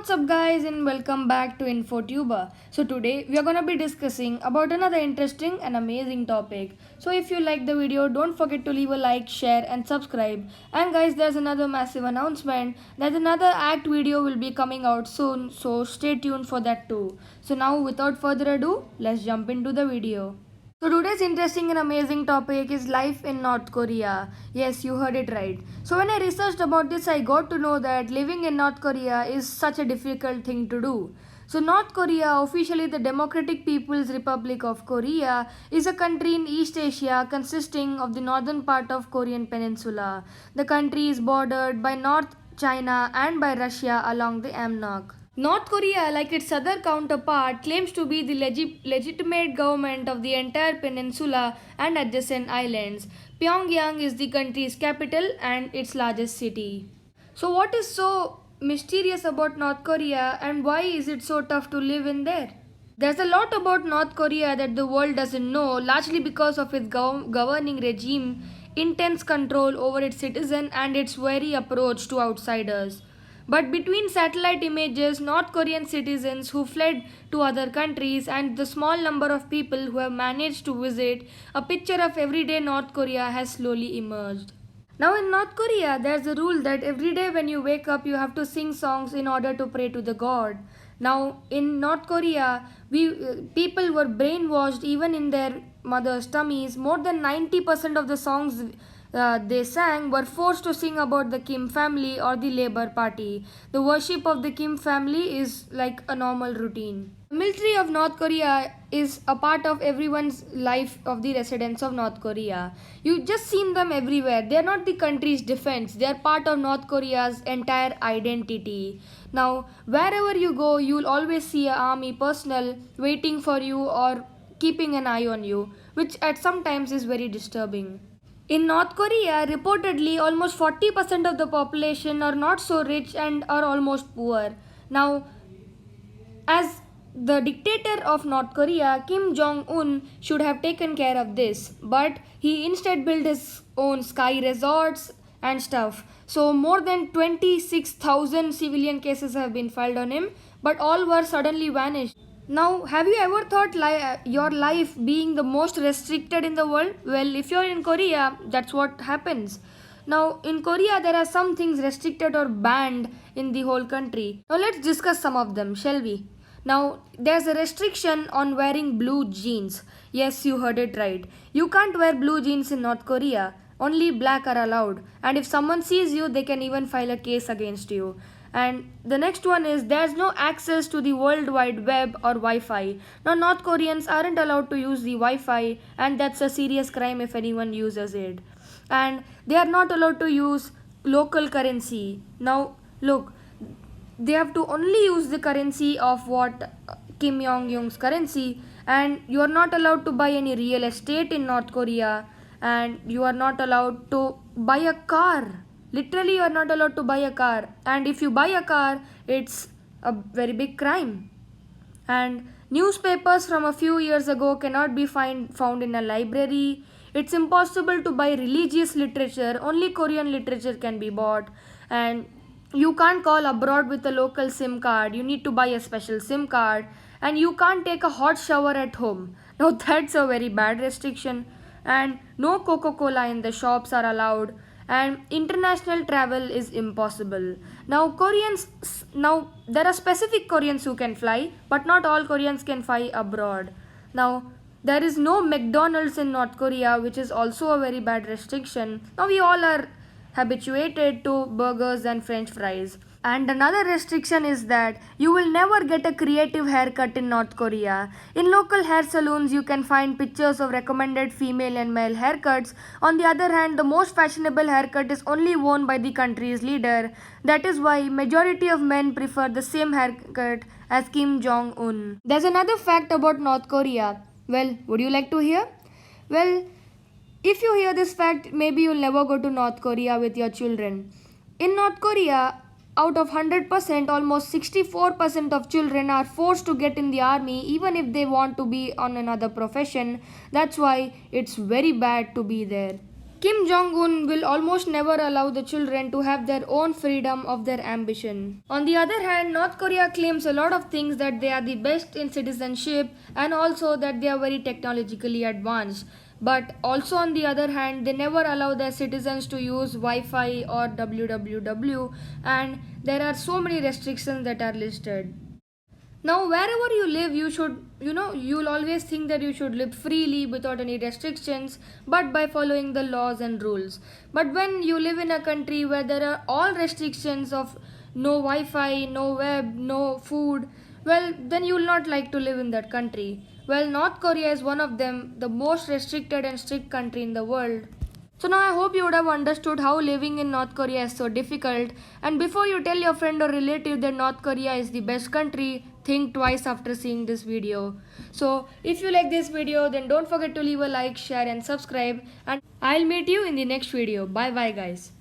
What's up guys and welcome back to InfoTuber. So today we are gonna be discussing about another interesting and amazing topic. So if you like the video, don't forget to leave a like, share and subscribe. And guys, there's another massive announcement that another act video will be coming out soon, so stay tuned for that too. So now without further ado, let's jump into the video. So today's interesting and amazing topic is life in North Korea. Yes, you heard it right. So when I researched about this, I got to know that living in North Korea is such a difficult thing to do. So North Korea, officially the Democratic People's Republic of Korea, is a country in East Asia consisting of the northern part of Korean peninsula. The country is bordered by North China and by Russia along the Amnok. North Korea, like its other counterpart, claims to be the legitimate government of the entire peninsula and adjacent islands. Pyongyang is the country's capital and its largest city. So, what is so mysterious about North Korea and why is it so tough to live in there? There's a lot about North Korea that the world doesn't know, largely because of its governing regime, intense control over its citizens, and its wary approach to outsiders. But between satellite images, North Korean citizens who fled to other countries, and the small number of people who have managed to visit, a picture of everyday North Korea has slowly emerged. Now, in North Korea, there's a rule that every day when you wake up, you have to sing songs in order to pray to the god. Now, in North Korea, people were brainwashed even in their mother's tummies. More than 90% of the songs they sang were forced to sing about the Kim family or the Labour Party. The worship of the Kim family is like a normal routine. The military of North Korea is a part of everyone's life of the residents of North Korea. You just seen them everywhere. They are not the country's defense. They are part of North Korea's entire identity. Now, wherever you go, you'll always see an army personnel waiting for you or keeping an eye on you, which at some times is very disturbing. In North Korea, reportedly almost 40% of the population are not so rich and are almost poor. Now, as the dictator of North Korea, Kim Jong Un, should have taken care of this, but he instead built his own sky resorts and stuff. So, more than 26,000 civilian cases have been filed on him, but all were suddenly vanished. Now, have you ever thought your life being the most restricted in the world? Well, if you're in Korea, that's what happens. Now, in Korea, there are some things restricted or banned in the whole country. Now, let's discuss some of them, shall we? Now, there's a restriction on wearing blue jeans. Yes, you heard it right. You can't wear blue jeans in North Korea. Only black are allowed. And if someone sees you, they can even file a case against you. And the next one is there's no access to the World Wide Web or Wi-Fi. Now, North Koreans aren't allowed to use the Wi-Fi, and that's a serious crime if anyone uses it. And they are not allowed to use local currency. Now, look, they have to only use the currency of what Kim Jong-un's currency, and you are not allowed to buy any real estate in North Korea, and you are not allowed to buy a car. Literally, you are not allowed to buy a car, and if you buy a car, it's a very big crime. And newspapers from a few years ago cannot be found in a library. It's impossible to buy religious literature, only Korean literature can be bought. And you can't call abroad with a local SIM card, you need to buy a special SIM card. And you can't take a hot shower at home. Now, that's a very bad restriction. And no Coca-Cola in the shops are allowed, and international travel is impossible. Now there are specific Koreans who can fly, but not all Koreans can fly abroad. Now, there is no McDonald's in North Korea, which is also a very bad restriction. Now, we all are habituated to burgers and french fries. And another restriction is that you will never get a creative haircut in North Korea. In local hair salons, you can find pictures of recommended female and male haircuts. On the other hand, the most fashionable haircut is only worn by the country's leader. That is why majority of men prefer the same haircut as Kim Jong Un. There's another fact about North Korea. Well, would you like to hear? Well, if you hear this fact, maybe you'll never go to North Korea with your children. In North Korea, out of 100%, almost 64% of children are forced to get in the army even if they want to be on another profession. That's why it's very bad to be there. Kim Jong-un will almost never allow the children to have their own freedom of their ambition. On the other hand, North Korea claims a lot of things, that they are the best in citizenship and also that they are very technologically advanced. But also on the other hand, they never allow their citizens to use Wi-Fi or www, and there are so many restrictions that are listed. Now, wherever you live, you'll always think that you should live freely without any restrictions, but by following the laws and rules. But when you live in a country where there are all restrictions of no Wi Fi, no web, no food, well, then you will not like to live in that country. Well, North Korea is one of them, the most restricted and strict country in the world. So now I hope you would have understood how living in North Korea is so difficult. And before you tell your friend or relative that North Korea is the best country, think twice after seeing this video. So if you like this video, then don't forget to leave a like, share and subscribe. And I'll meet you in the next video. Bye bye guys.